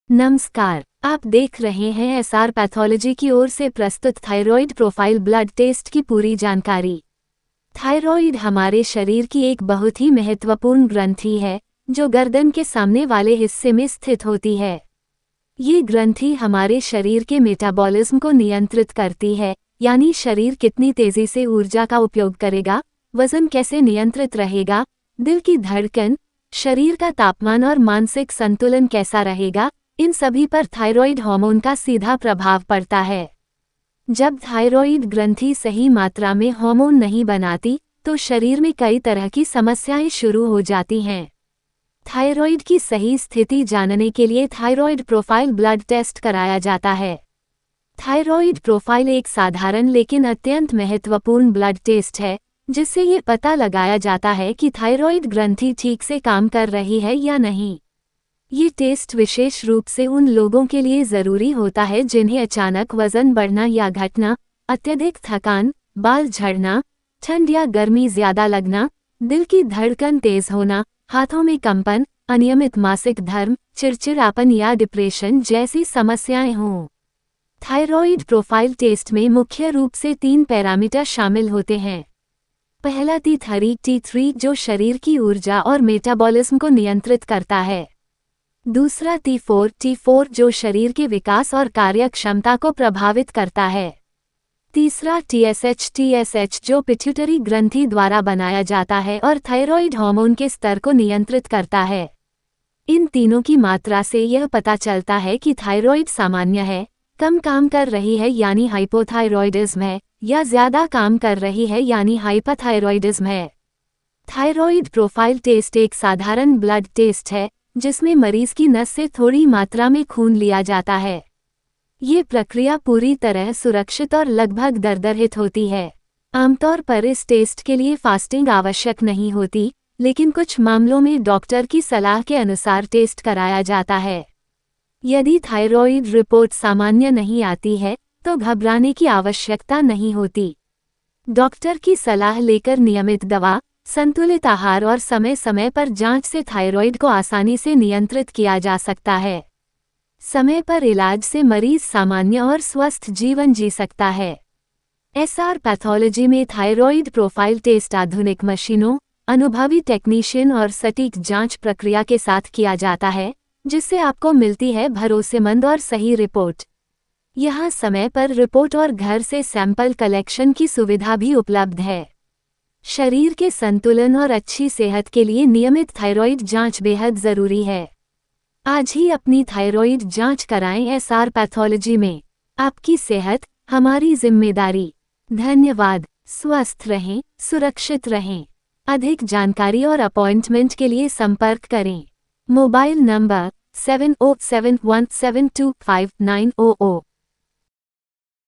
नमस्कार, आप देख रहे हैं एसआर पैथोलॉजी की ओर से प्रस्तुत थायराइड प्रोफाइल ब्लड टेस्ट की पूरी जानकारी। थायराइड हमारे शरीर की एक बहुत ही महत्वपूर्ण ग्रंथि है जो गर्दन के सामने वाले हिस्से में स्थित होती है। ये ग्रंथि हमारे शरीर के मेटाबॉलिज्म को नियंत्रित करती है, यानी शरीर कितनी तेजी से ऊर्जा का उपयोग करेगा, वजन कैसे नियंत्रित रहेगा, दिल की धड़कन, शरीर का तापमान और मानसिक संतुलन कैसा रहेगा, इन सभी पर थायराइड हार्मोन का सीधा प्रभाव पड़ता है। जब थायराइड ग्रंथि सही मात्रा में हार्मोन नहीं बनाती तो शरीर में कई तरह की समस्याएं शुरू हो जाती हैं। थायराइड की सही स्थिति जानने के लिए थायराइड प्रोफाइल ब्लड टेस्ट कराया जाता है। थायराइड प्रोफाइल एक साधारण लेकिन अत्यंत महत्वपूर्ण ब्लड टेस्ट है जिससे ये पता लगाया जाता है कि थायराइड ग्रंथि ठीक से काम कर रही है या नहीं। ये टेस्ट विशेष रूप से उन लोगों के लिए ज़रूरी होता है जिन्हें अचानक वज़न बढ़ना या घटना, अत्यधिक थकान, बाल झड़ना, ठंड या गर्मी ज़्यादा लगना, दिल की धड़कन तेज़ होना, हाथों में कंपन, अनियमित मासिक धर्म, चिड़चिड़ापन या डिप्रेशन जैसी समस्याएं हों। थायराइड प्रोफाइल टेस्ट में मुख्य रूप से 3 पैरामीटर शामिल होते हैं। पहला T3 जो शरीर की ऊर्जा और मेटाबॉलिज्म को नियंत्रित करता है। दूसरा T4 जो शरीर के विकास और कार्यक्षमता को प्रभावित करता है। तीसरा TSH जो पिट्यूटरी ग्रंथि द्वारा बनाया जाता है और थायराइड हार्मोन के स्तर को नियंत्रित करता है। इन तीनों की मात्रा से यह पता चलता है कि थायराइड सामान्य है, कम काम कर रही है यानी हाइपोथायरॉयडिज्म है, या ज़्यादा काम कर रही है यानी हाइपरथायरॉयडिज्म है। थायराइड प्रोफाइल टेस्ट एक साधारण ब्लड टेस्ट है जिसमें मरीज की नस से थोड़ी मात्रा में खून लिया जाता है। ये प्रक्रिया पूरी तरह सुरक्षित और लगभग दरदरहित होती है। आमतौर पर इस टेस्ट के लिए फास्टिंग आवश्यक नहीं होती, लेकिन कुछ मामलों में डॉक्टर की सलाह के अनुसार टेस्ट कराया जाता है। यदि थायराइड रिपोर्ट सामान्य नहीं आती है तो घबराने की आवश्यकता नहीं होती। डॉक्टर की सलाह लेकर नियमित दवा, संतुलित आहार और समय समय पर जांच से थायराइड को आसानी से नियंत्रित किया जा सकता है। समय पर इलाज से मरीज सामान्य और स्वस्थ जीवन जी सकता है। एसआर पैथोलॉजी में थायराइड प्रोफाइल टेस्ट आधुनिक मशीनों, अनुभवी टेक्नीशियन और सटीक जांच प्रक्रिया के साथ किया जाता है, जिससे आपको मिलती है भरोसेमंद और सही रिपोर्ट। यहाँ समय पर रिपोर्ट और घर से सैंपल कलेक्शन की सुविधा भी उपलब्ध है। शरीर के संतुलन और अच्छी सेहत के लिए नियमित थायराइड जांच बेहद ज़रूरी है। आज ही अपनी थायराइड जांच कराएं एसआर पैथोलॉजी में। आपकी सेहत हमारी जिम्मेदारी। धन्यवाद। स्वस्थ रहें, सुरक्षित रहें। अधिक जानकारी और अपॉइंटमेंट के लिए संपर्क करें। Mobile number 7071725900।